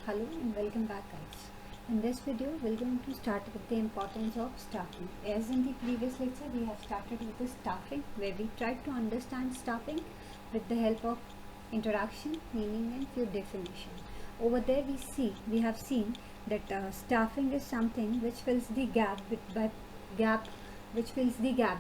Hello and welcome back, guys. In this video we're going to start with the importance of staffing. As in the previous lecture we have started with the staffing, where we tried to understand staffing with the help of introduction, meaning and few definition. Over there we have seen that staffing is something which fills the gap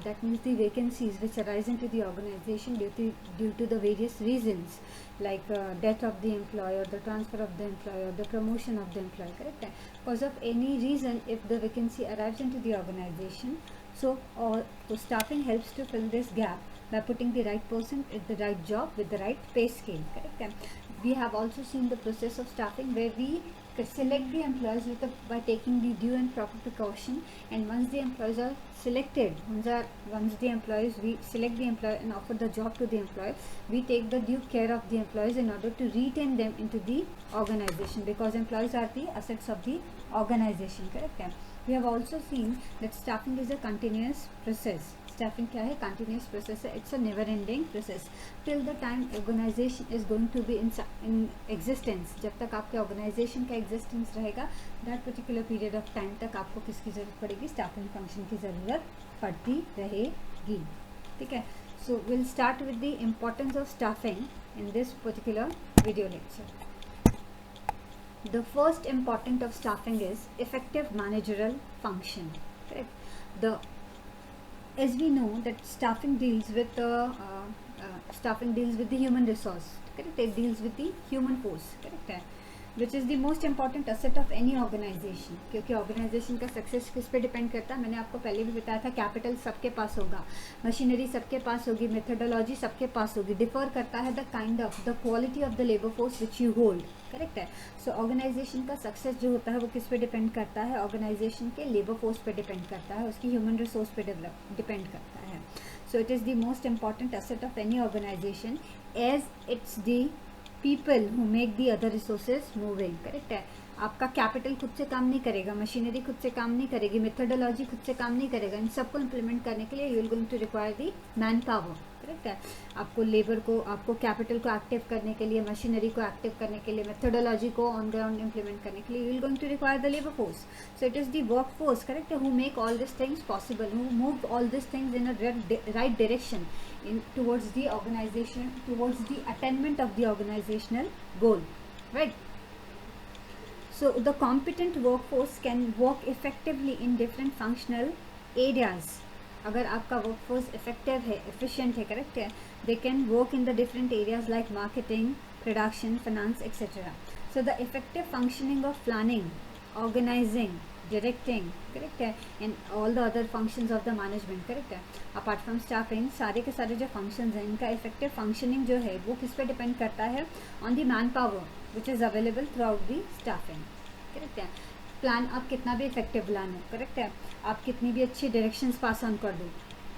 that means the vacancies which arise into the organization due to the various reasons, like death of the employee, or the transfer of the employee, or the promotion of the employee, correct? Because of any reason, if the vacancy arrives into the organization, so staffing helps to fill this gap by putting the right person at the right job with the right pay scale, correct? We have also seen the process of staffing, where we select the employees by taking the due and proper precaution, and once the employees are selected, we select the employee and offer the job to the employee, we take the due care of the employees in order to retain them into the organization, because employees are the assets of the organization, correct? We have also seen that staffing is a continuous process. Staffing क्या है? Continuous process है. It's a never ending process till the time organisation is going to be in existence. जब तक आपके organisation का existence रहेगा, that particular period of time तक आपको किसकी ज़रूरत पड़ेगी? स्टाफिंग फंक्शन की ज़रूरत पड़ती रहेगी. ठीक है. So will start with the importance of staffing in this particular video lecture. The first important of staffing is effective managerial function. Correct. As we know that staffing deals with the human resource. Correct. It deals with the human force. Correct. Which is the most important asset of any organization. क्योंकि organisation का success किस पे depend करता है? मैंने आपको पहले भी बताया था, कैपिटल सबके पास होगा, मशीनरी सबके पास होगी, मेथोडोलॉजी सबके पास होगी. डिफर करता है the quality of the labour force which you hold. Correct है. सो ऑर्गेनाइजेशन का सक्सेस जो होता है वो किस पे डिपेंड करता है? ऑर्गेनाइजेशन के लेबर फोर्स पे डिपेंड करता है, उसकी ह्यूमन रिसोर्स पे डिपेंड करता है. So it is the most important asset of any organisation, as it's the people who make the other resources moving. Correct है. आपका कैपिटल खुद से काम नहीं करेगा, मशीनरी खुद से काम नहीं करेगी, मेथोडोलॉजी खुद से काम नहीं करेगा. इन सबको इम्प्लीमेंट करने के लिए you will going to require the manpower. Correct है. आपको लेबर को, आपको कैपिटल को एक्टिव करने के लिए, मशीनरी को एक्टिव करने के लिए, मेथोडोलॉजी को ऑन ग्राउंड इम्प्लीमेंट करने के लिए you will going to require the labour force. So it is the work force, correct है, who make all this things possible, who move all this things in a right direction towards the organization, towards the attainment of the organizational goal, right? So the competent workforce can work effectively in different functional areas. अगर आपका workforce effective है, efficient है, correct है, they can work in the different areas like marketing, production, finance, etc. So the effective functioning of planning, organizing, directing, correct है, and all the other functions of the management, correct है, apart from staffing, सारे के सारे जो functions हैं, इनका effective functioning जो है वो किस पे depend करता है? on the manpower which is available throughout the staffing. correct है. प्लान आप कितना भी effective प्लान हो, correct है, आप कितनी भी अच्छी directions पास ऑन कर दो,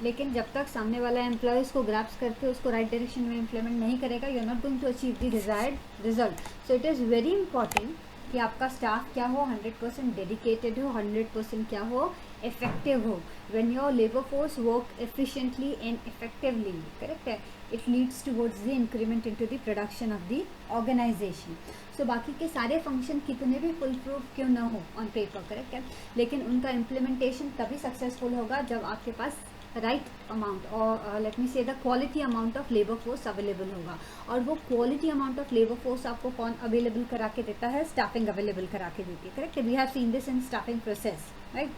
लेकिन जब तक सामने वाला एम्प्लॉयज़ को ग्रैप्स करके उसको राइट डायरेक्शन में इम्प्लीमेंट नहीं करेगा, you are not going to achieve the desired result. So it is very important कि आपका स्टाफ क्या हो? 100% डेडिकेटेड हो, 100% क्या हो? इफेक्टिव हो. When your labour force work efficiently and effectively, correct है, it leads towards the increment into the production of the organisation. So बाकी के सारे फंक्शन कितने भी फुल प्रूफ क्यों ना हो ऑन पेपर, करेक्ट है, लेकिन उनका इम्प्लीमेंटेशन तभी सक्सेसफुल होगा जब आपके पास राइट अमाउंट और लेट मी से the quality amount of labour force available होगा. और वो quality amount of labour force आपको कौन अवेलेबल करा के देता है? स्टाफिंग अवेलेबल करा के देती है, correct. We have seen this in staffing process, right.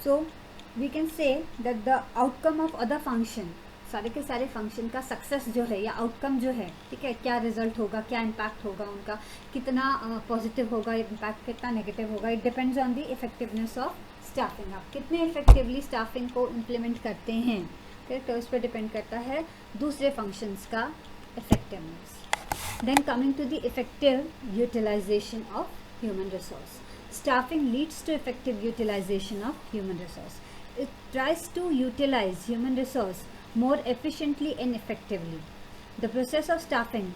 So we can say that the outcome of other function, सारे के सारे फंक्शन का सक्सेस जो है या आउटकम जो है, ठीक है, क्या रिजल्ट होगा, क्या इम्पैक्ट होगा उनका, कितना पॉजिटिव होगा इम्पैक्ट, कितना नेगेटिव होगा, it depends on the effectiveness of staffing. आप कितने इफेक्टिवली स्टाफिंग को इम्प्लीमेंट करते हैं, करेक्ट, तो इस पर डिपेंड करता है दूसरे फंक्शंस का effectiveness. Then coming to the effective utilisation of human resource. Staffing leads to effective utilisation of human resource. It tries to utilise human resource more efficiently and effectively. The process of staffing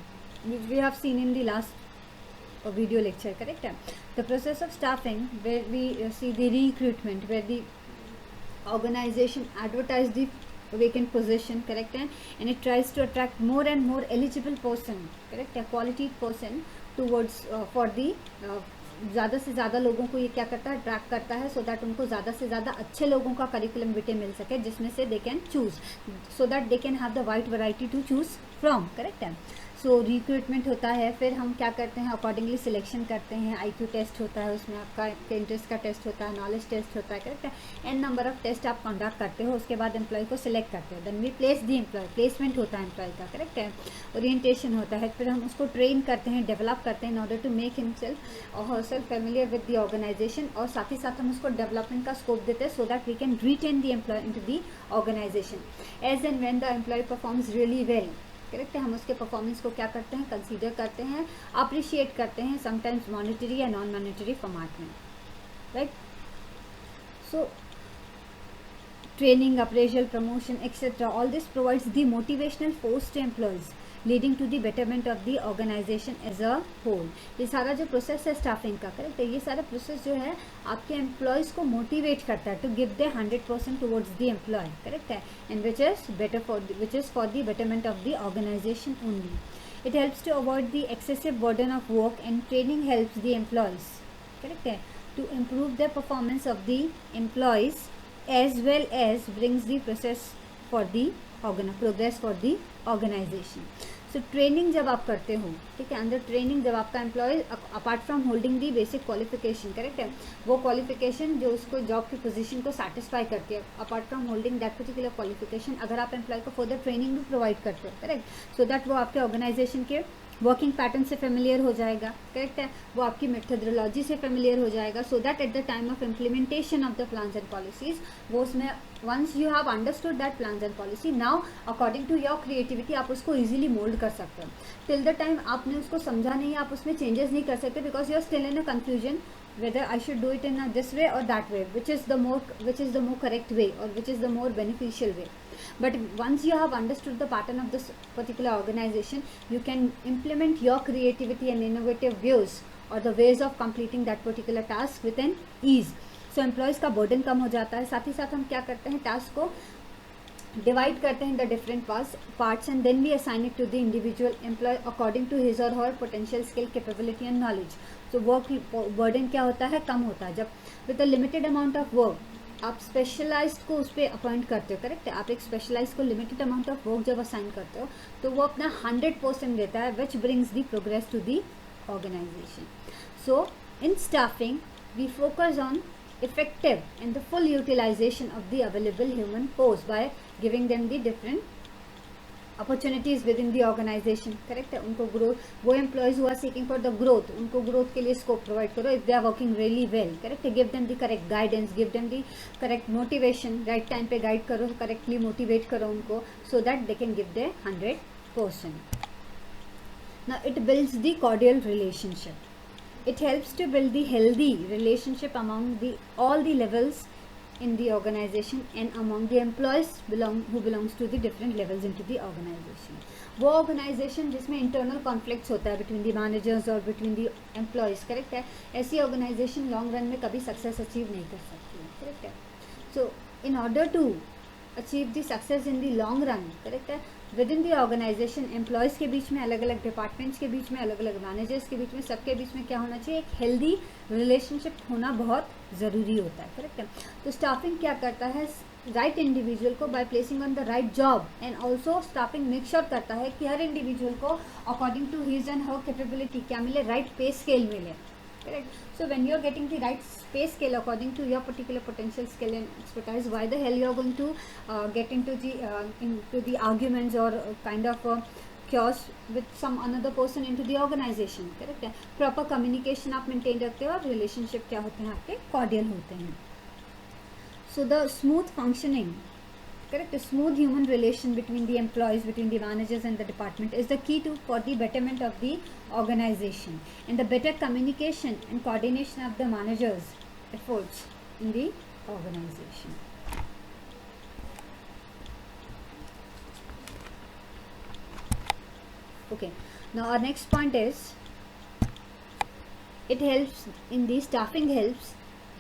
we have seen in the last video lecture, correct? The process of staffing, where we see the recruitment, where the organization advertise the vacant position, correct है, and it tries to attract more and more eligible person, correct है, qualified person towards for the ज़्यादा से ज़्यादा लोगों को ये क्या करता है, अट्रैक्ट करता है, सो दैट उनको ज़्यादा से ज़्यादा अच्छे लोगों का करिकुलम विटे मिल सके, जिसमें से they can choose, so that they can have the wide variety to choose from, correct है। सो रिक्रूटमेंट होता है, फिर हम क्या करते हैं, अकॉर्डिंगली सिलेक्शन करते हैं, IQ टेस्ट होता है, उसमें आपका इंटरेस्ट का टेस्ट होता है, नॉलेज टेस्ट होता है, करेक्ट है, एन नंबर ऑफ टेस्ट आप कंडक्ट करते हो, उसके बाद एम्प्लॉय को सिलेक्ट करते हो, then we place the employee, placement होता है एम्प्लॉय का, करेक्ट है, ओरिएंटेशन होता है, फिर हम उसको ट्रेन करते हैं, डेवलप करते हैं in order to make himself और herself familiar with the organisation, और साथ ही साथ हम उसको डेवलपमेंट का स्कोप देते हैं, so that we can retain the employee in to the organisation as and when the employee performs really well, correct है, हम उसके परफॉर्मेंस को क्या करते हैं, कंसीडर करते हैं, अप्रिशिएट करते हैं, समटाइम्स मॉनेटरी या नॉन मॉनेटरी फॉर्मेट में, right. So training, appraisal, promotion etcetera, all this provides the motivational force to employees leading to the betterment of the organisation as a whole. ये सारा जो process है staffing का, correct है, ये सारा प्रोसेस जो है आपके एम्प्लॉयज़ को मोटिवेट करता है to give the 100% towards the employ, correct है, and which is for the betterment of the organisation only. It helps to avoid the excessive burden of work and training helps the employees, correct है, to improve the performance of the employees as well as brings the process for the progress for the organisation. So training जब आप करते हो, ठीक है, अंदर training जब आपका employee apart from holding the basic qualification, correct है, वो क्वालिफिकेशन जो उसको जॉब की पोजीशन को सेटिस्फाई करती है, apart from holding that particular qualification, अगर आप एम्प्लॉय को फर्दर ट्रेनिंग भी प्रोवाइड करते हो, करेक्ट, सो दैट वो आपके ऑर्गेनाइजेशन के वर्किंग पैटर्न से फेमिलियर हो जाएगा, करेक्ट है, वो आपकी मेथोडोलॉजी से फेमिलियर हो जाएगा, so that at the time of implementation of the plans and policies वो उसमें once you have understood that plans and policy, now according to your creativity आप उसको इजीली मोल्ड कर सकते हो। टिल द टाइम आपने उसको समझा नहीं, आप उसमें चेंजेस नहीं कर सकते, because you are still in a confusion whether I should do it in this way or that way, which is the more correct way or which is the more beneficial way. But once you have understood the pattern of this particular organization, you can implement your creativity and innovative views or the ways of completing that particular task with an ease. So employees का burden कम हो जाता है, साथ ही साथ हम क्या करते हैं, टास्क को डिवाइड करते हैं in the different parts and then we assign it to the individual employ according to his or her potential skill, capability and knowledge. So work burden क्या होता है, कम होता है जब with a limited amount of work आप specialised को उस पर अपॉइंट करते हो, करेक्ट है, आप एक स्पेशलाइज्ड को लिमिटेड अमाउंट ऑफ वर्क जब असाइन करते हो तो वो अपना 100% देता है, which brings the progress to the organisation. So in staffing we focus on effective and the full utilization of the available human force by giving them the different opportunities within the organization, correct है, उनको growth, वो employees who are seeking for the growth, उनको growth के लिए scope provide करो, if they are working really well, correct है, give them the correct guidance, give them the correct motivation, right time पे guide करो, correctly motivate करो उनको, so that they can give their 100%. Now it builds the cordial relationship. It helps to build the healthy relationship among all the levels in the organization and among the employees who belongs to the different levels into the organization. वो organization जिसमें internal conflicts होता है between the managers और between the employees, correct है, ऐसी organization long run में कभी success achieve नहीं कर सकती है, correct है. So in order to achieve the success in the long run, correct है, within the organisation employees के बीच में, अलग अलग डिपार्टमेंट्स के बीच में, अलग अलग मैनेजर्स के बीच में, सबके बीच में क्या होना चाहिए, एक हेल्दी रिलेशनशिप होना बहुत ज़रूरी होता है, करेक्ट है. तो स्टाफिंग क्या करता है, राइट इंडिविजुअल को by placing on the right job, and also staffing make sure करता है कि हर इंडिविजुअल को according to his and her capability क्या मिले, राइट पे स्केल मिले, correct. So when you are getting the right pay scale according to your particular potential skill and expertise, why the hell you are going to get into the arguments or kind of chaos with some another person into the organization, correct है. Proper communication आप maintain रखते हो और relationship क्या होते हैं आपके, cordial होते हैं. So the smooth functioning, correct, a smooth human relation between the employees, between the managers and the department is the key to for the betterment of the organization, and the better communication and coordination of the managers efforts in the organization. Okay, now our next point is it helps in the staffing helps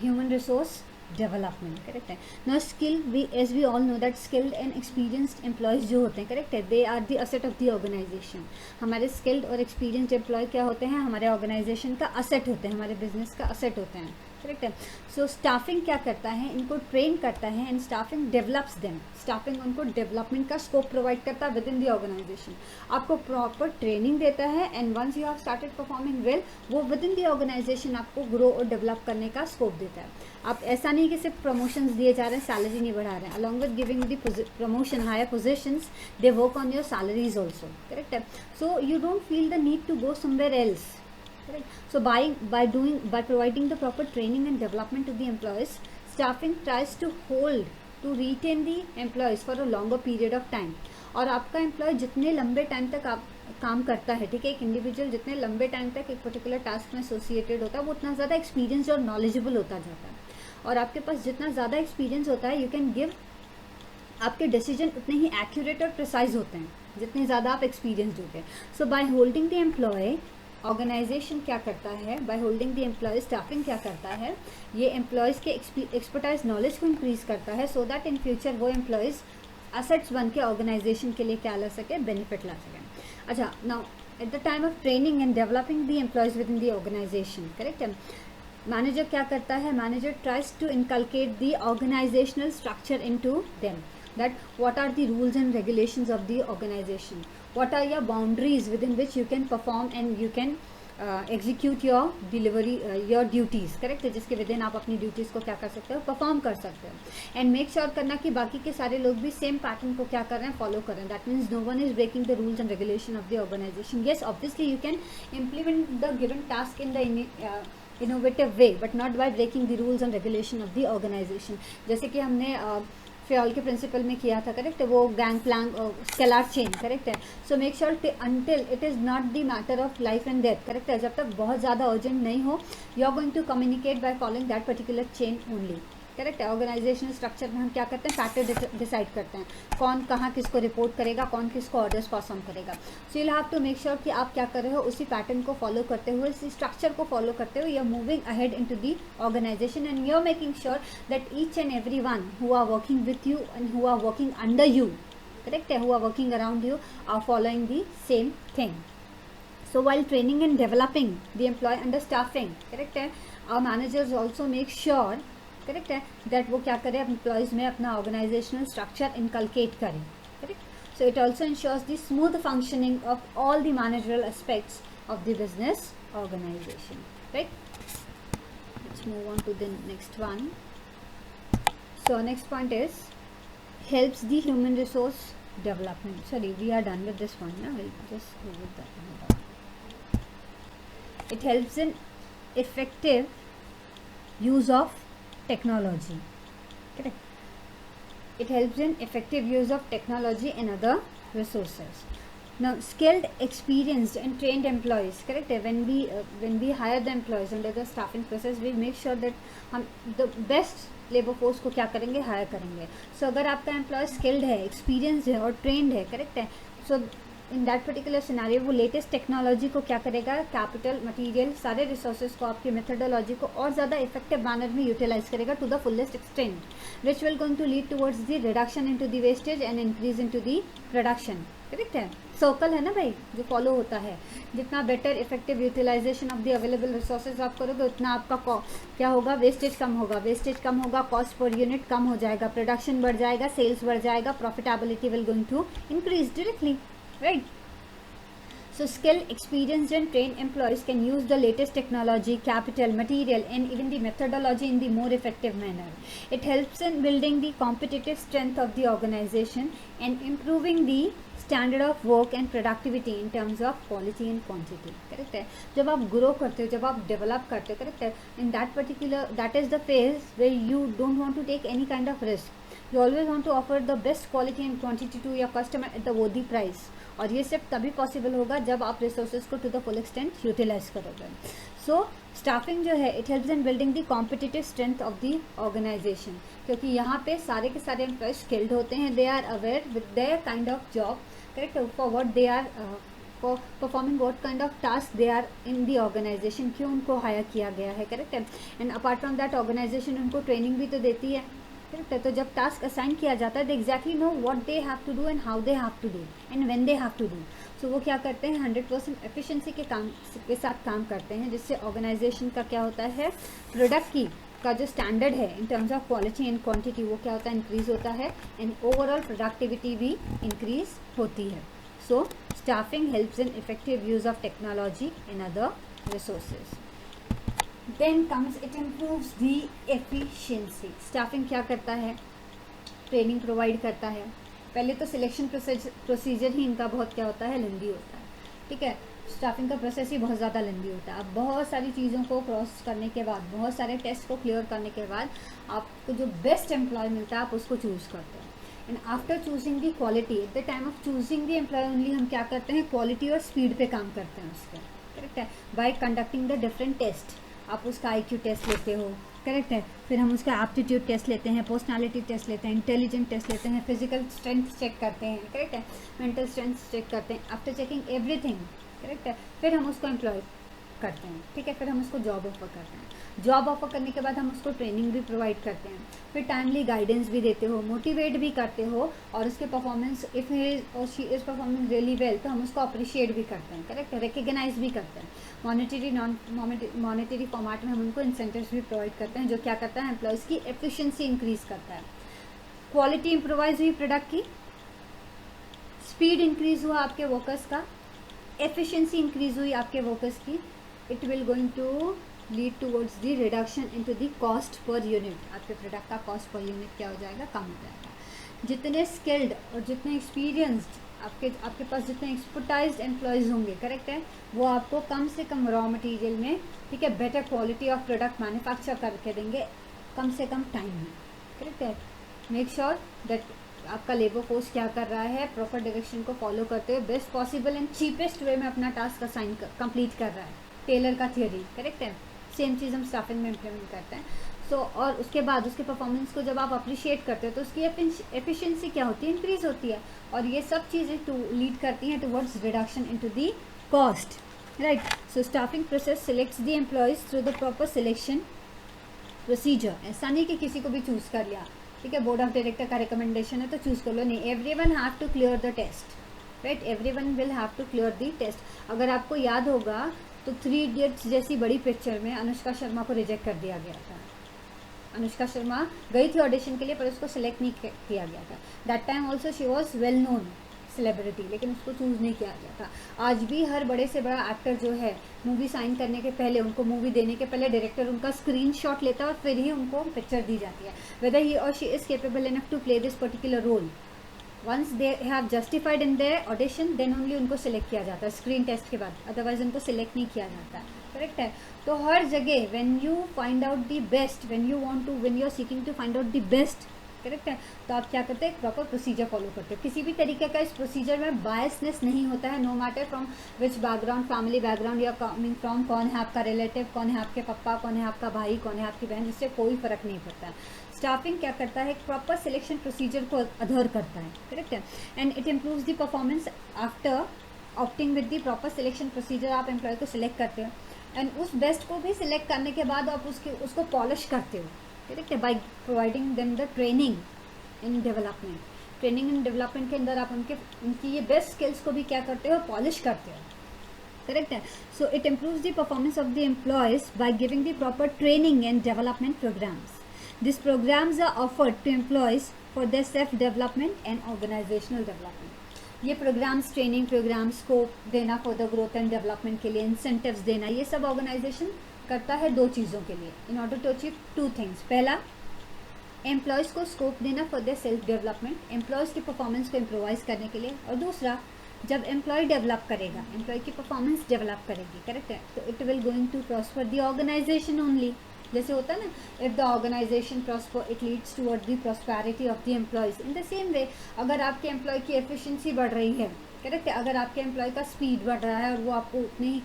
human resource development, correct है ना। Skill we as we all know that skilled and experienced employees जो होते हैं, correct है, they are the asset of the organisation. हमारे skilled और experienced employee क्या होते हैं, हमारे ऑर्गेनाइजेशन का असेट होते हैं, हमारे बिजनेस का असेट होते हैं, करेक्ट है। सो स्टाफिंग क्या करता है, इनको ट्रेन करता है and staffing develops them. Staffing उनको डेवलपमेंट का स्कोप प्रोवाइड करता है विद इन द ऑर्गेनाइजेशन, आपको प्रॉपर ट्रेनिंग देता है and once you have started performing well, वो विद इन द ऑर्गेनाइजेशन आपको ग्रो और डेवलप करने का स्कोप देता है। आप ऐसा नहीं कि सिर्फ प्रमोशंस दिए जा रहे हैं, सैलरी नहीं बढ़ा रहे हैं, along with giving the promotion higher positions they work on your salaries also, correct है। So you don't feel the need to go somewhere else, correct. So by providing the proper training and development to the employees, staffing tries to retain the employees for a longer period of time. और आपका employ जितने लंबे time तक आप काम करता है, ठीक है, एक इंडिविजुअल जितने लंबे टाइम तक एक पर्टिकुलर टास्क में एसोसिएटेड होता है, वो उतना ज़्यादा एक्सपीरियंस और नॉलेजेबल होता जाता है। और आपके पास जितना ज़्यादा एक्सपीरियंस होता है, यू कैन गिव, आपके डिसीजन उतने ही एक्यूरेट और प्रिसाइज होते हैं जितने ज़्यादा आप एक्सपीरियंस होते हैं। So by holding the employ, organisation क्या करता है, by holding the employ, staffing क्या करता है, ये एम्प्लॉयज़ के एक्सपर्टाइज नॉलेज को इंक्रीज करता है, सो दैट इन फ्यूचर वो एम्प्लॉयज़ असेट्स बन के ऑर्गेनाइजेशन के लिए क्या ला सके, बेनिफिट ला सकें। अच्छा, now at the time of training and developing the employees within the organisation, correct है, मैनेजर क्या करता है, manager tries to inculcate the organisational structure into them, that what are the rules and regulations of the organization, what are your boundaries within which you can perform and you can execute your delivery, your duties, correct है, जिसके within आप अपनी duties को क्या कर सकते हो, perform कर सकते हो। एंड मेक श्योर करना कि बाकी के सारे लोग भी सेम पैटर्न को क्या कर रहे हैं, फॉलो कर रहे हैं। That means no one is breaking the rules and regulation of the organisation. Yes, obviously you can implement the given task in the innovative way, but not by breaking the rules and regulation of the organisation. जैसे कि हमने Fayol के principal में किया था, correct है, वो gang plank scalar chain, correct है। So make sure until it is not the matter of life and death, correct है, जब तक बहुत ज़्यादा अर्जेंट नहीं हो, you are going to communicate by following that particular chain only, correct है। Organisational structure में हम क्या करते हैं, पैटर्न डिसाइड करते हैं, कौन कहाँ किसको रिपोर्ट करेगा, कौन किसको ऑर्डर्स पास ऑन करेगा। So you have to make sure कि आप क्या कर रहे हो, उसी पैटर्न को फॉलो करते हुए, इसी स्ट्रक्चर को फॉलो करते हुए, you are moving ahead into the organisation and you are making sure that each and every one who are working with you and who are working under you, correct है, who are working around you are following the same thing. So while training and developing the employee under staffing, correct है, our managers also make sure, correct है, that वो क्या करें, employees में अपना organisational structure inculcate करें, correct. So it also ensures the smooth functioning of all the managerial aspects of the business organisation, right. Let's move on to the next one. So next point is helps the human resource development. Sorry, we are done with this one. Now we'll just go with that. It helps in effective use of technology, correct. It helps in effective use of technology and other resources. Now skilled, experienced and trained employees, correct, when we hire the employees under the staffing process, we make sure that हम the best labour force को क्या करेंगे, higher करेंगे। सो अगर आपका employ skilled है, experience है और ट्रेंड है, करेक्ट है, सो इन दैट पर्टिकुलर सिनेरियो वो लेटेस्ट टेक्नोलॉजी को क्या करेगा, कैपिटल, मटेरियल, सारे रिसोर्सेज को, आपकी मेथडोलॉजी को और ज़्यादा इफेक्टिव मैनर में यूटिलाइज करेगा to the fullest extent, which will going to lead towards the reduction into the wastage and increase into the production, correct है। सर्कल है ना भाई, जो फॉलो होता है, जितना better effective utilisation of the available resources आप करोगे, उतना आपका क्या होगा, वेस्टेज कम होगा, वेस्टेज कम होगा, कॉस्ट पर यूनिट कम हो जाएगा, प्रोडक्शन बढ़ जाएगा, सेल्स बढ़ जाएगा, profitability will going to increase directly, right? So skilled, experienced and trained employees can use the latest technology, capital, material and even the methodology in the more effective manner. It helps in building the competitive strength of the organization and improving the standard of work and productivity in terms of quality and quantity, correct है। जब आप grow करते हो, जब आप develop करते हो, correct है, in that particular, that is the phase where you don't want to take any kind of risk. You always want to offer the best quality and quantity to your customer at the worthy price. और ये सिर्फ तभी possible होगा जब आप resources को to the full extent utilise करोगे। So staffing जो है, it helps in building the competitive strength of the organisation, क्योंकि यहाँ पे सारे के सारे एम्प्लॉय स्किल्ड होते हैं, they are aware with their kind of job, correct, for what they are for performing what kind of task they are in the organisation, क्यों उनको हायर किया गया है, करेक्ट है। And apart from that organisation उनको training भी तो देती है, करेक्ट है। तो जब टास्क असाइन किया जाता है, they exactly know what they have to do and how they have to do and when they have to do. So वो क्या करते हैं, 100% एफिशिएंसी के साथ काम करते हैं, जिससे ऑर्गेनाइजेशन का क्या होता है, प्रोडक्ट की का जो स्टैंडर्ड है in terms of quality and quantity, वो क्या होता है, इंक्रीज होता है, एंड ओवरऑल प्रोडक्टिविटी भी इंक्रीज होती है। So staffing helps in effective use of technology and other resources. Then comes it improves the efficiency. Staffing क्या करता है, ट्रेनिंग प्रोवाइड करता है। पहले तो सिलेक्शन प्रोसीजर ही इनका बहुत क्या होता है, लेंदी होता है, ठीक है। स्टाफिंग का प्रोसेस ही बहुत ज़्यादा लेंदी होता है। अब बहुत सारी चीज़ों को क्रॉस करने के बाद, बहुत सारे टेस्ट को क्लियर करने के बाद आपको जो बेस्ट एम्प्लॉय मिलता है, आप उसको चूज़ करते हैं। And after choosing the quality, at the time of choosing the employee only हम क्या करते हैं, क्वालिटी और स्पीड पे काम करते हैं उसके, करेक्ट है। By conducting the different test, आप उसका IQ टेस्ट लेते हो, करेक्ट है। फिर हम उसका एप्टीट्यूड टेस्ट लेते हैं, पर्सनालिटी टेस्ट लेते हैं, इंटेलिजेंट टेस्ट लेते हैं, फिजिकल स्ट्रेंथ चेक करते हैं, करेक्ट है, मेंटल स्ट्रेंथ चेक करते हैं। आफ्टर चेकिंग एवरीथिंग, करेक्ट है, फिर हम उसको एम्प्लॉय करते हैं, ठीक है। फिर हम उसको जॉब ऑफर करते हैं। जॉब ऑफर करने के बाद हम उसको ट्रेनिंग भी प्रोवाइड करते हैं, फिर टाइमली गाइडेंस भी देते हो, मोटिवेट भी करते हो, और उसके परफॉर्मेंस, इफ़ ही और she is performing really well, तो हम उसको अप्रिशिएट भी करते हैं, करेक्ट है, रिकग्नाइज भी करते हैं। मॉनेटरी नॉन मॉनेटरी फॉर्मेट में हम उनको इंसेंटिव्स भी प्रोवाइड करते हैं, जो क्या करता है, एम्प्लॉयज़ की एफिशिएंसी इंक्रीज करता है। क्वालिटी इंप्रोवाइज हुई प्रोडक्ट की, स्पीड इंक्रीज हुआ आपके वर्कर्स का, एफिशिएंसी इंक्रीज हुई आपके वर्कर्स की, it will going to lead towards the reduction into the cost per unit. आपके प्रोडक्ट का कॉस्ट पर यूनिट क्या हो जाएगा, कम हो जाएगा। जितने स्किल्ड और जितने एक्सपीरियंस्ड आपके पास जितने एक्सपर्टाइज्ड एम्प्लॉयज़ होंगे, करेक्ट है, वो आपको कम से कम रॉ मटेरियल में, ठीक है, better quality of product manufacture करके देंगे कम से कम टाइम में, करेक्ट है। मेक श्योर दैट आपका लेबर फोर्स क्या कर रहा है, प्रॉपर डायरेक्शन को फॉलो करते हुए best possible and cheapest way में अपना टास्क असाइन कंप्लीट कर रहा है। टेलर का थियरी, करेक्ट है, सेम चीज़ हम स्टाफिंग में इम्प्लीमेंट करते हैं। सो और उसके बाद उसके परफॉर्मेंस को जब आप अप्रिशिएट करते हो, तो उसकी एफिशिएंसी क्या होती है, इंक्रीज होती है, और ये सब चीज़ें लीड करती हैं towards reduction into the cost, right. So staffing process selects the employees through the proper selection procedure. ऐसा नहीं कि किसी को भी चूज़ कर लिया, ठीक है, बोर्ड ऑफ डायरेक्टर का रिकमेंडेशन है तो चूज़ कर लो, नहीं, everyone have to clear the test, right, everyone will have to clear the test. अगर आपको याद होगा तो 3 इडियट्स जैसी बड़ी पिक्चर में अनुष्का शर्मा को रिजेक्ट कर दिया गया था। अनुष्का शर्मा गई थी ऑडिशन के लिए, पर उसको सिलेक्ट नहीं किया गया था। That time also she was well known celebrity, लेकिन उसको चूज़ नहीं किया गया था। आज भी हर बड़े से बड़ा एक्टर जो है, मूवी साइन करने के पहले, उनको मूवी देने के पहले डायरेक्टर उनका स्क्रीनशॉट लेता है और फिर ही उनको पिक्चर दी जाती है, वेदर ही और she is capable enough to play this particular role. Once they have justified in their audition, then only उनको सिलेक्ट किया जाता है स्क्रीन टेस्ट के बाद, अदरवाइज उनको सिलेक्ट नहीं किया जाता है, करेक्ट है। तो हर जगह when you find out the best, when you want to, when you are seeking to find out the best, correct है, तो आप क्या करते हैं, प्रॉपर प्रोसीजर फॉलो करते हो। किसी भी तरीके का इस प्रोसीजर में बायसनेस नहीं होता है, no matter from which background, family background या कमिंग फ्रॉम, कौन है आपका रिलेटिव, कौन है आपके पापा, कौन है आपका भाई, कौन है आपकी बहन, इससे कोई फर्क नहीं पड़ता है। स्टाफिंग क्या करता है, प्रॉपर सिलेक्शन प्रोसीजर को अधर करता है, करेक्ट है, and it improves the performance after opting with the proper selection procedure. आप एम्प्लॉय को सिलेक्ट करते हो एंड उस बेस्ट को भी सिलेक्ट करने के बाद आप उसको पॉलिश करते हो, करेक्ट है, by providing them the training in development. Training in development के अंदर आप उनकी ये बेस्ट स्किल्स को भी क्या करते हो, पॉलिश करते हो, करेक्ट है। So it improves the performance of the employees by giving the proper training and development programmes. These programs are offered to employees for their self-development and organizational development. ये programmes, training programmes, scope देना for the growth and development के लिए, incentives देना, ये सब organisation करता है 2 चीज़ों के लिए, in order to achieve 2 things. पहला, एम्प्लॉयज़ को स्कोप देना for their self development, employees की परफॉर्मेंस को इम्प्रोवाइज करने के लिए, और दूसरा, जब एम्प्लॉय डेवलप करेगा, एम्प्लॉय की परफॉर्मेंस डेवलप करेगी, करेक्ट है, तो it will going to prosper the organisation only. जैसे होता है ना, if the organisation prosper it leads toward the prosperity of the employees. In the same way, अगर आपके एम्प्लॉय की एफिशिएंसी बढ़ रही है, करेक्ट है, अगर आपके एम्प्लॉय का स्पीड बढ़ रहा है और वो आपको उतने ही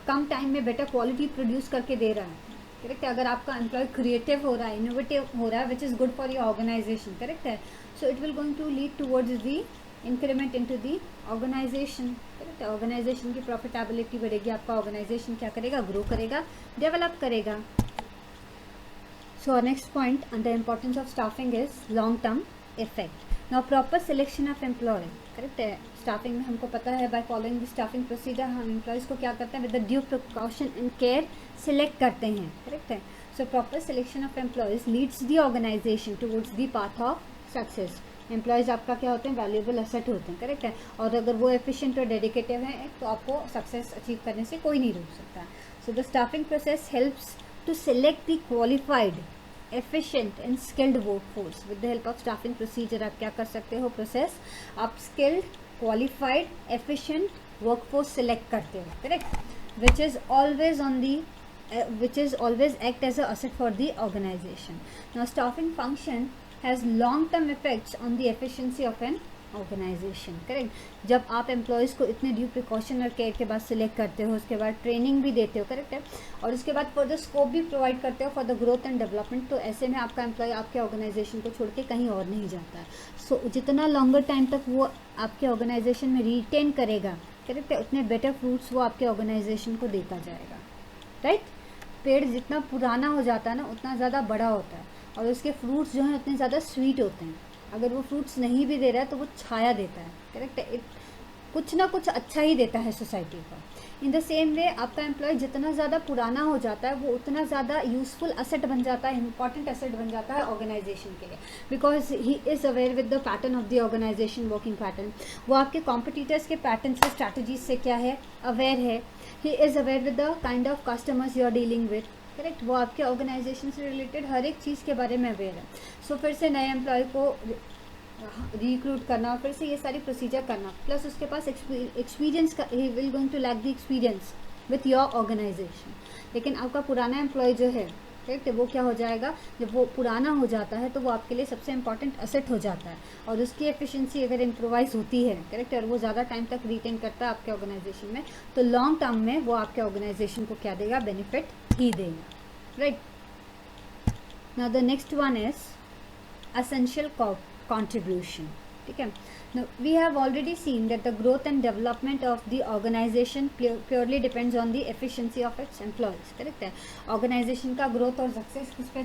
कम टाइम में बेटर क्वालिटी प्रोड्यूस करके दे रहा है, करेक्ट है, अगर आपका एम्प्लॉय क्रिएटिव हो रहा है, इनोवेटिव हो रहा है, which is good for your organisation, correct है, so it will going to lead towards the increment into the organisation, correct. Correct है। ऑर्गेनाइजेशन की प्रॉफिटेबिलिटी बढ़ेगी, आपका ऑर्गेनाइजेशन क्या करेगा, ग्रो करेगा, डेवलप करेगा। So next point on the importance of staffing is long term effect. Now proper selection of employ, correct है। Staffing में हमको पता है by following the staffing procedure हम एम्प्लॉयज़ को क्या करते हैं, with the due precaution and care select करते हैं, करेक्ट है। So proper selection of employees leads the organisation towards the path of success. Employees आपका क्या होते हैं, वैल्यूएबल एसेट होते हैं, करेक्ट है। और अगर वो एफिशिएंट और डेडिकेटिव हैं तो आपको सक्सेस अचीव करने से कोई नहीं रोक सकता। So the staffing process helps to select the qualified, efficient and skilled workforce. With the help of staffing procedure आप क्या कर सकते हो, प्रोसेस, आप skilled, qualified, efficient workforce select करते हो, correct, which is always act as a asset for the organization. Now staffing function has long term effects on the efficiency of an organisation, correct. जब आप employees को इतने due precaution और care के बाद select करते हो, उसके बाद ट्रेनिंग भी देते हो, करेक्ट है, और उसके बाद फर्दर स्कोप भी प्रोवाइड करते हो for the growth and development, तो ऐसे में आपका एम्प्लॉय आपके ऑर्गेनाइजेशन को छोड़ के कहीं और नहीं जाता है। सो जितना लॉन्गर टाइम तक वो आपके ऑर्गेनाइजेशन में रिटेन करेगा, करेक्ट है, उतने बेटर फ्रूट्स वो आपके ऑर्गेनाइजेशन को देता जाएगा, राइट। पेड़ जितना पुराना हो जाता है ना, उतना ज़्यादा बड़ा होता है, और उसके फ्रूट्स जो हैं उतने ज़्यादा स्वीट होते हैं। अगर वो फ्रूट्स नहीं भी दे रहा है तो वो छाया देता है, करेक्ट है, कुछ ना कुछ अच्छा ही देता है सोसाइटी को। इन द सेम वे आपका एम्प्लॉय जितना ज़्यादा पुराना हो जाता है वो उतना ज़्यादा यूजफुल एसेट बन जाता है, इंपॉर्टेंट एसेट बन जाता है ऑर्गेनाइजेशन के लिए, because he is aware with the pattern of the organisation working pattern. वो आपके कॉम्पिटिटर्स के पैटर्न से, स्ट्रैटेजीज से क्या है, अवेयर है। He is aware with the kind of customers you are dealing with, correct. वो आपके ऑर्गेनाइजेशन से रिलेटेड हर एक चीज़ के बारे में अवेयर है। सो फिर से नए एम्प्लॉय को रिक्रूट करना और फिर से ये सारी प्रोसीजर करना, प्लस उसके पास एक्सपीरियंस का, he will going to lack the experience with your organisation. लेकिन आपका पुराना एम्प्लॉय जो है, करेक्ट, वो क्या हो जाएगा, जब वो पुराना हो जाता है तो वो आपके लिए सबसे इंपॉर्टेंट एसेट हो जाता है, और उसकी एफिशिएंसी अगर इम्प्रोवाइज होती है, करेक्ट, और वो ज़्यादा टाइम तक रिटेन करता है आपके ऑर्गेनाइजेशन में, तो लॉन्ग टर्म में वो आपके ऑर्गेनाइजेशन को क्या देगा, बेनिफिट ही देगा, right. Now the next one is essential contribution, ठीक है। Now we have already seen that the growth and development of the organization purely depends on the efficiency of its employees, correct है। Organisation का growth और success किस पे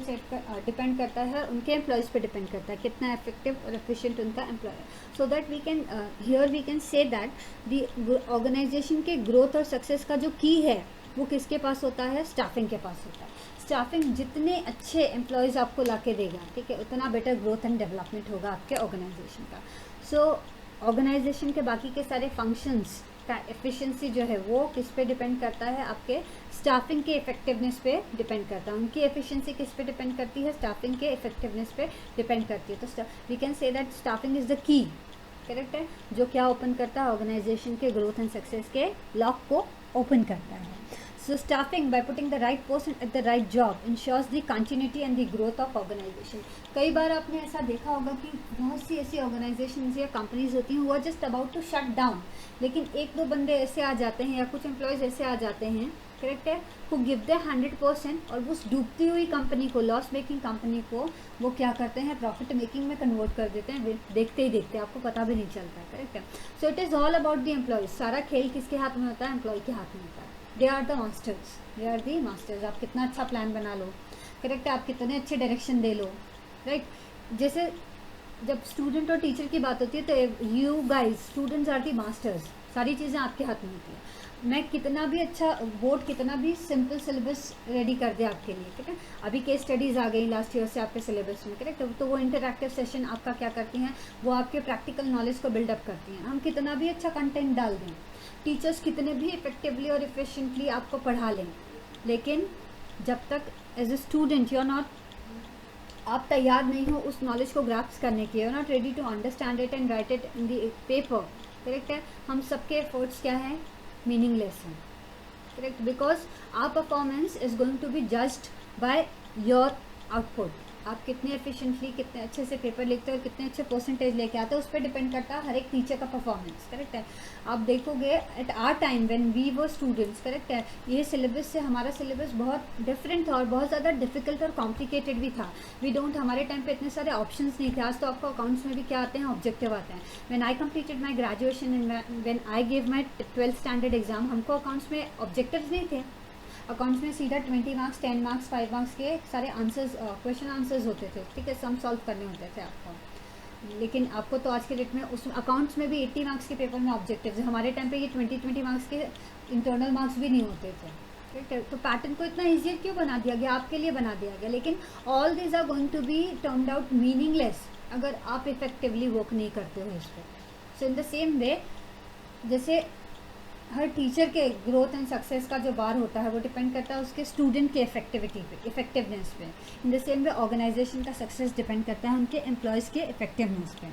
depend करता है, उनके एम्प्लॉयज़ पे डिपेंड करता है, कितना इफेक्टिव और एफिशिएंट उनका एम्प्लॉय है। So that we can hear we can say that the organisation के ग्रोथ और सक्सेस का जो की है वो किसके पास होता है, स्टाफिंग के पास होता है। स्टाफिंग जितने अच्छे एम्प्लॉयज़ आपको ला के देगा, ठीक है, उतना बेटर ग्रोथ एंड डेवलपमेंट होगा आपके ऑर्गेनाइजेशन का। सो ऑर्गेनाइजेशन के बाकी के सारे फंक्शंस का एफिशिएंसी जो है वो किस पे डिपेंड करता है, आपके स्टाफिंग के इफेक्टिवनेस पे डिपेंड करता है। उनकी एफिशिएंसी किस पे डिपेंड करती है, स्टाफिंग के इफेक्टिवनेस पे डिपेंड करती है। तो we can say that staffing is the key, correct है, जो क्या ओपन करता है, ऑर्गेनाइजेशन के ग्रोथ एंड सक्सेस के लॉक को ओपन करता है। So staffing by putting the right person at the right job ensures the continuity and the growth of organization. कई बार आपने ऐसा देखा होगा कि बहुत सी ऐसी ऑर्गेनाइजेशंस या कंपनीज होती हैं वो just about to shut down, लेकिन एक दो बंदे ऐसे आ जाते हैं या कुछ एम्प्लॉयज़ ऐसे आ जाते हैं, करेक्ट है, who give their 100% और उस डूबती हुई कंपनी को, लॉस मेकिंग कंपनी को वो क्या करते हैं, प्रॉफिट मेकिंग में कन्वर्ट कर देते हैं, देखते ही देखते, आपको पता भी नहीं चलता, करेक्ट है। So it is all about the employees. सारा खेल किसके हाथ में होता है, एम्प्लॉय के हाथ में होता है। They are the masters, they are the masters. आप कितना अच्छा प्लान बना लो, करेक्ट है, आप कितने अच्छे डायरेक्शन दे लो, राइट। जैसे जब स्टूडेंट और टीचर की बात होती है तो you guys, students are the masters, सारी चीज़ें आपके हाथ में होती है। मैं कितना भी अच्छा बोर्ड, कितना भी सिंपल सिलेबस रेडी कर दे आपके लिए, ठीक है। अभी केस स्टडीज़ आ गई लास्ट ईयर से आपके सिलेबस में, करेक्ट, तो वो इंटरैक्टिव सेशन आपका क्या करती हैं, वो आपके प्रैक्टिकल नॉलेज को बिल्डअप करती हैं। हम कितना भी अच्छा कंटेंट डाल दें, टीचर्स कितने भी इफेक्टिवली और इफिशिएंटली आपको पढ़ा लें, लेकिन जब तक as a student you are not, आप तैयार नहीं हो उस नॉलेज को ग्रास्प करने के, you are not ready to understand it and write it in the paper, correct है, हम सबके एफर्ट्स क्या हैं, मीनिंगलेस हैं, correct, because our performance is going to be judged by your output. आप कितने एफिशिएंटली, कितने अच्छे से पेपर लिखते हो और कितने अच्छे परसेंटेज लेके आते हो, उस पर डिपेंड करता है हर एक टीचर का परफॉर्मेंस, करेक्ट है। आप देखोगे at our time when we were students, correct है, ये सिलेबस से हमारा सिलेबस बहुत डिफरेंट था और बहुत ज़्यादा डिफिकल्ट और कॉम्प्लिकेटेड भी था। हमारे टाइम पे इतने सारे ऑप्शंस नहीं थे। आज तो आपको अकाउंट्स में भी क्या आते हैं, ऑब्जेक्टिव आते हैं। When I completed my graduation and when I give my 12th standard exam, हमको अकाउंट्स में ऑब्जेक्टिव्स नहीं थे। अकाउंट्स में सीधा 20 मार्क्स, 10 मार्क्स, 5 मार्क्स के सारे आंसर्स, क्वेश्चन आंसर्स होते थे, ठीक है, सम सॉल्व करने होते थे आपको। लेकिन आपको तो आज के डेट में उस अकाउंट्स में भी 80 मार्क्स के पेपर में ऑब्जेक्टिव्स, हमारे टाइम पे ये 20 मार्क्स के इंटरनल मार्क्स भी नहीं होते थे, ठीक है। तो पैटर्न को इतना ईजियर क्यों बना दिया गया, आपके लिए बना दिया गया। लेकिन all this are going to be turned out meaningless अगर आप इफेक्टिवली वर्क नहीं करते हो इस पर। सो इन द सेम वे, जैसे हर टीचर के ग्रोथ एंड सक्सेस का जो बार होता है वो डिपेंड करता है उसके स्टूडेंट के इफेक्टिविटी पे, इफेक्टिवनेस पे। In the same way organisation का सक्सेस डिपेंड करता है उनके एम्प्लॉयज़ के इफेक्टिवनेस पे।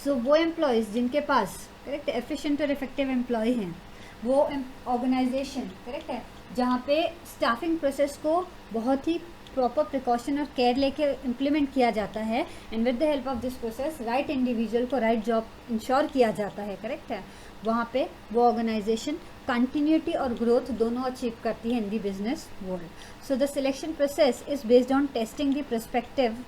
सो वो एम्प्लॉयज़ जिनके पास करेक्ट एफिशिएंट और इफेक्टिव एम्प्लॉय हैं, वो ऑर्गेनाइजेशन करेक्ट है जहाँ पे स्टाफिंग प्रोसेस को बहुत ही प्रॉपर प्रिकॉशन और केयर लेके इम्प्लीमेंट किया जाता है, and with the help of this process right individual को राइट जॉब इंश्योर किया जाता है, करेक्ट है। वहाँ पे वो ऑर्गेनाइजेशन कंटिन्यूटी और ग्रोथ दोनों अचीव करती है in the business world. So the selection process is based on testing the prospective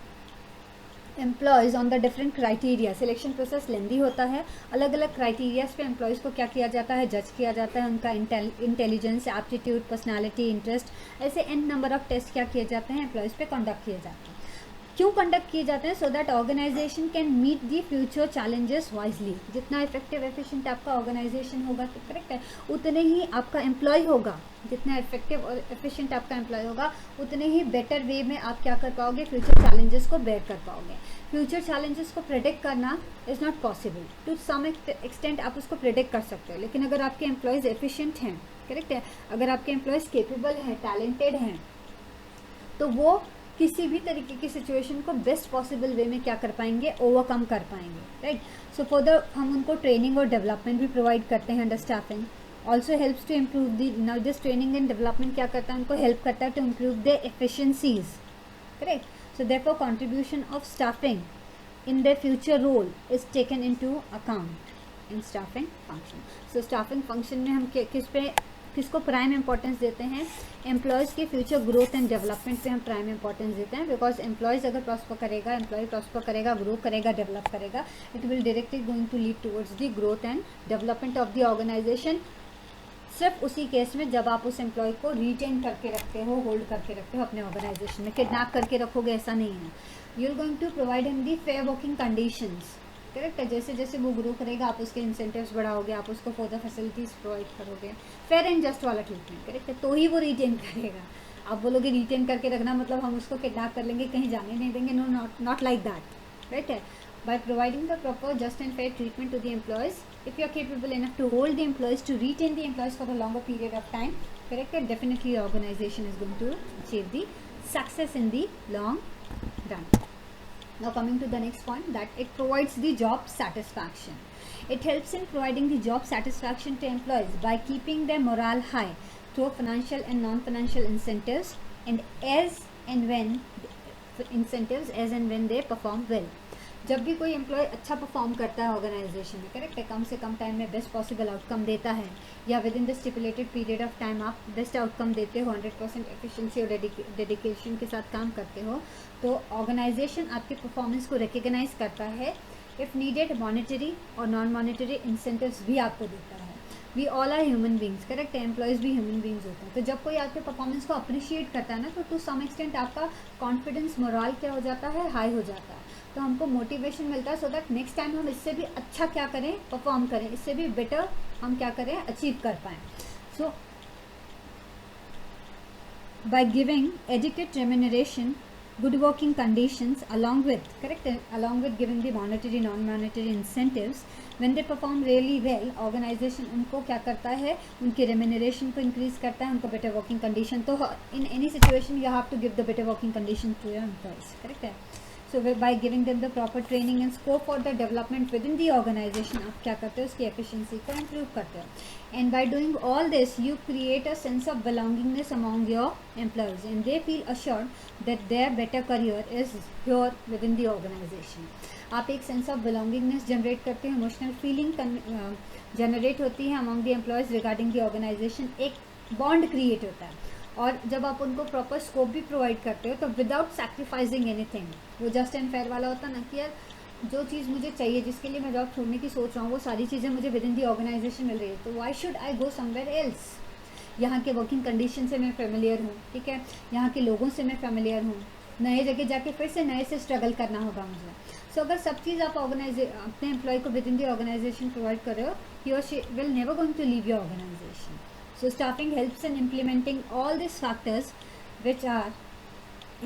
employees on the different criteria. Selection process lengthy होता है, अलग अलग क्राइटेरियाज पे एम्प्लॉयज़ को क्या किया जाता है, जज किया जाता है, उनका इंटेलिजेंस, एप्टीट्यूड, पर्सनालिटी, इंटरेस्ट, ऐसे एन नंबर ऑफ टेस्ट क्या किए जाते हैं एम्प्लॉयज़ पे कंडक्ट किए जाते हैं। क्यों कंडक्ट किए जाते हैं? So that organisation can meet the future challenges wisely. जितना इफेक्टिव एफिशिएंट आपका ऑर्गेनाइजेशन होगा, करेक्ट है, उतने ही आपका एम्प्लॉय होगा। जितना इफेक्टिव और एफिशिएंट आपका एम्प्लॉय होगा, उतने ही बेटर वे में आप क्या कर पाओगे, फ्यूचर चैलेंजेस को बेयर कर पाओगे। फ्यूचर चैलेंजेस को प्रेडिक्ट करना is not possible. To some extent आप उसको प्रेडिक्ट कर सकते हो, लेकिन अगर आपके एम्प्लॉयज़ एफिशिएंट हैं, करेक्ट है, अगर आपके एम्प्लॉयज़ केपेबल हैं, टैलेंटेड हैं, तो वो किसी भी तरीके की सिचुएशन को बेस्ट पॉसिबल वे में क्या कर पाएंगे, ओवरकम कर पाएंगे, राइट। सो फर्दर हम उनको ट्रेनिंग और डेवलपमेंट भी प्रोवाइड करते हैं under staffing. Also helps to improve the, now this training and development क्या करता है, उनको हेल्प करता है to improve the efficiencies, correct. So therefore contribution of staffing in their future role is taken into account in staffing function. So staffing function में हम किसको prime importance देते हैं, एम्प्लॉयज़ के फ्यूचर ग्रोथ एंड डेवलपमेंट पे हम prime importance देते हैं। बिकॉज एम्प्लॉयज़ अगर प्रॉस्पर करेगा, एम्प्लॉय प्रॉस्पर करेगा, ग्रो करेगा, डेवलप करेगा, it will directly going to lead towards the growth and development of the organisation. सिर्फ उसी केस में जब आप उस एम्प्लॉय को रिटेन करके रखते हो, होल्ड करके रखते हो अपने ऑर्गेनाइजेशन में। किडनैप करके रखोगे ऐसा नहीं है। You are going to provide him the fair working conditions, correct है। जैसे जैसे वो ग्रो करेगा, आप उसके इंसेंटिव्स बढ़ाओगे, आप उसको फर्दर फैसिलिटीज़ प्रोवाइड करोगे, फेयर एंड जस्ट वाला ट्रीटमेंट, करेक्ट है, तो ही वो रिटेन करेगा। आप बोलोगे रिटेन करके रखना मतलब हम उसको किडनैप कर लेंगे, कहीं जाने नहीं देंगे, no, not like that, right है। By providing the proper, just and fair treatment to the employees, if you are capable enough to hold the employees, to retain the employees for a longer period of time, correct, definitely the organization is going to achieve the success in the long run. Now coming to the next point, that it provides the job satisfaction. It helps in providing the job satisfaction to employees by keeping their morale high through financial and non-financial incentives, and as and when they perform well. जब भी कोई employ अच्छा perform करता है organisation में, correct है, कम से कम time में बेस्ट पॉसिबल आउटकम देता है, या with in the stipulated period of time आप बेस्ट आउटकम देते हो, 100% एफिशिएंसी और डेडिकेशन के साथ काम करते हो, तो ऑर्गेनाइजेशन आपके परफॉर्मेंस को रिकग्नाइज करता है। इफ़ नीडेड मॉनेटरी और नॉन मॉनेटरी इंसेंटिव्स भी आपको देता है। We all are human beings, correct है, एम्प्लॉयज़ भी ह्यूमन बींग्स होते हैं। तो जब कोई आपके परफॉर्मेंस को अप्रिशिएट करता है ना, तो टू सम एक्सटेंट आपका कॉन्फिडेंस, मोरल क्या हो जाता है, हाई हो जाता है। तो हमको मोटिवेशन मिलता है, सो दैट नेक्स्ट टाइम हम इससे भी अच्छा क्या करें, परफॉर्म करें, इससे भी बेटर हम क्या करें, अचीव कर पाएँ। So by giving adequate remuneration, good working conditions, along with giving the monetary, non-monetary incentives, when they perform really well, organization उनको क्या करता है, उनकी remuneration को increase करता है, उनको better working condition। तो in any situation you have to give the better working condition to your employees, correct है। So by giving them the proper training and scope for the development within the organisation, आप क्या करते हो, उसकी efficiency को improve करते हो। And by doing all this you create a sense of belongingness among your employees and they feel assured that their better career is your within the organisation. आप एक सेंस ऑफ बिलोंगिंगनेस जनरेट करते हैं, emotional feeling generate होती है among the employees regarding the organisation, एक bond create होता है। और जब आप उनको प्रॉपर स्कोप भी प्रोवाइड करते हो तो विदाउट सैक्रिफाइसिंग एनीथिंग, वो जस्ट एंड फेयर वाला होता ना कि यार जो चीज़ मुझे चाहिए, जिसके लिए मैं जॉब छोड़ने की सोच रहा हूँ, वो सारी चीज़ें मुझे विद इन दी ऑर्गेनाइजेशन मिल रही है, तो why should I go somewhere else. यहाँ के वर्किंग कंडीशन से मैं फेमिलियर हूँ, ठीक है, यहाँ के लोगों से मैं फेमिलियर हूँ, नए जगह जाके फिर से नए से स्ट्रगल करना होगा मुझे। सो अगर सब चीज़ आप अपने एम्प्लॉय को within the organisation provide कर रहे हो, ही और she will never going to leave your organisation. So staffing helps in implementing all these factors which are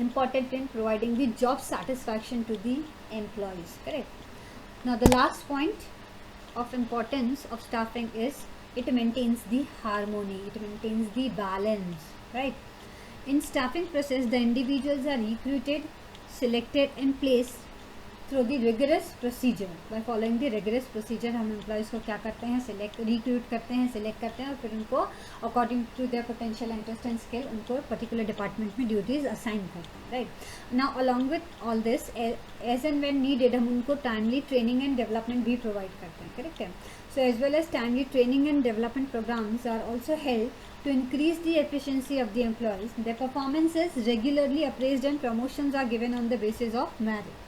important in providing the job satisfaction to the employees, correct? Now the last point of importance of staffing is it maintains the harmony, it maintains the balance, right? In staffing process the individuals are recruited, selected and placed through the rigorous procedure. Bye following the rigorous procedure हम employees को क्या करते हैं, select, recruit करते हैं, select करते हैं और फिर उनको according to their potential, interest and skill उनको पर्टिकुलर डिपार्टमेंट में ड्यूटीज़ असाइन करते हैं, right. Now along with all this as and when needed हम उनको टाइमली ट्रेनिंग एंड डेवलपमेंट भी प्रोवाइड करते हैं, करेक्ट है। So as well as timely training and development programs are also held to increase the efficiency of the employees. Their performance is regularly appraised and promotions are given on the basis of merit.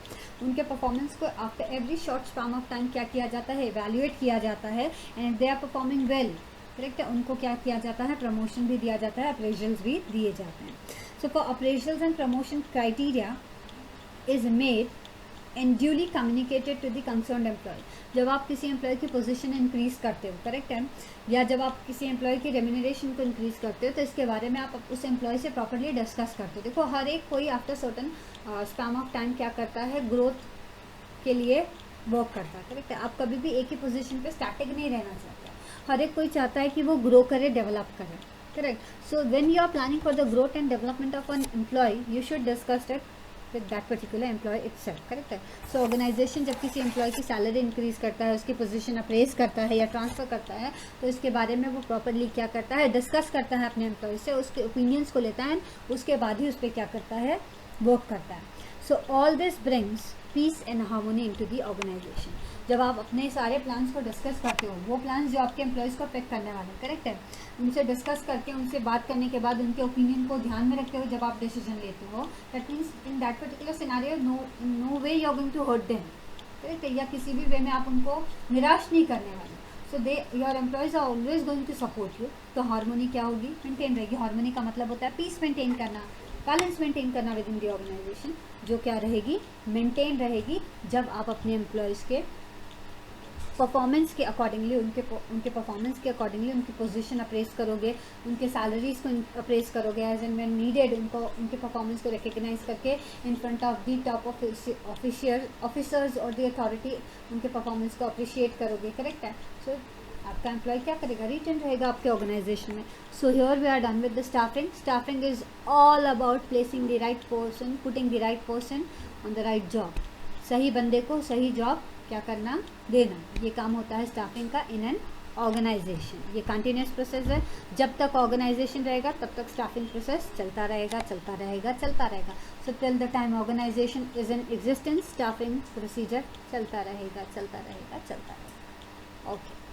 उनके performance को after every short span of time क्या किया जाता है, evaluate किया जाता है, and they are performing well, correct है, उनको क्या किया जाता है, प्रमोशन भी दिया जाता है, अप्रेजल्स भी दिए जाते हैं। So for appraisals and promotion criteria is made and duly communicated to the concerned employee. जब आप किसी एम्प्लॉय की पोजीशन इंक्रीज करते हो, करेक्ट है, या जब आप किसी एम्प्लॉय की रेम्यूनरेशन को इंक्रीज करते हो, तो इसके बारे में आप उस एम्प्लॉय से प्रॉपर्ली डिस्कस करते हो। देखो हर एक कोई after certain span of time क्या करता है, ग्रोथ के लिए वर्क करता है, करेक्ट है। आप कभी भी एक ही पोजीशन पे स्टैटिक नहीं रहना चाहते, हर एक कोई चाहता है कि वो ग्रो करे, डेवलप करे, correct. So when you are planning for the growth and development of an employee you should discuss it with that particular employee itself, correct है। सो ऑर्गेनाइजेशन जब किसी एम्प्लॉय की सैलरी इंक्रीज करता है, उसकी position apprise करता है या ट्रांसफ़र करता है, तो इसके बारे में वो प्रॉपरली क्या करता है, डिस्कस करता है अपने एम्प्लॉय से, उसके ओपिनियंस को लेता है, उसके बाद ही उस पर क्या करता है, वर्क करता है। So all this brings peace and harmony into the organisation. जब आप अपने सारे प्लान्स को डिस्कस करते हो, वो प्लान्स जो आपके एम्प्लॉयज़ को अफेक्ट करने वाले हैं, करेक्ट है, उनसे डिस्कस करके, उनसे बात करने के बाद उनके ओपिनियन को ध्यान में रखते हुए जब आप डिसीजन लेते हो, that means in that particular scenario no way you are going to hurt them, correct है, या किसी भी वे में आप उनको निराश नहीं करने वाले। So they your employees are always going to support you. तो हार्मोनी क्या होगी, मेंटेन रहेगी। हार्मोनी का मतलब होता है पीस मेंटेन करना, बैलेंस मेंटेन करना विद इन दी ऑर्गेनाइजेशन, जो क्या रहेगी, मेंटेन रहेगी जब आप अपने एम्प्लॉयज़ के परफॉर्मेंस के अकॉर्डिंगली, उनके परफॉर्मेंस के अकॉर्डिंगली उनकी पोजीशन अप्रेस करोगे, उनके सैलरीज को अप्रेस करोगे, एज एंड व्हेन नीडेड उनको उनके परफॉर्मेंस को रिकग्नाइज करके in front of the top officers और दी अथॉरिटी उनके परफॉर्मेंस को अप्रिशिएट करोगे, करेक्ट है। सो आपका एम्प्लॉय क्या करेगा, रिटेन रहेगा आपके ऑर्गेनाइजेशन में। So here we are done with the staffing. Staffing is all about placing the right person, putting the right person on the right job. सही बंदे को सही जॉब क्या करना, देना, ये काम होता है स्टाफिंग का इन एन ऑर्गेनाइजेशन। ये कंटिन्यूस प्रोसेस है, जब तक ऑर्गेनाइजेशन रहेगा तब तक स्टाफिंग प्रोसेस चलता रहेगा, चलता रहेगा, चलता रहेगा। So till the time organisation is in existence, staffing procedure चलता रहेगा, चलता रहेगा, चलता रहेगा। ओके।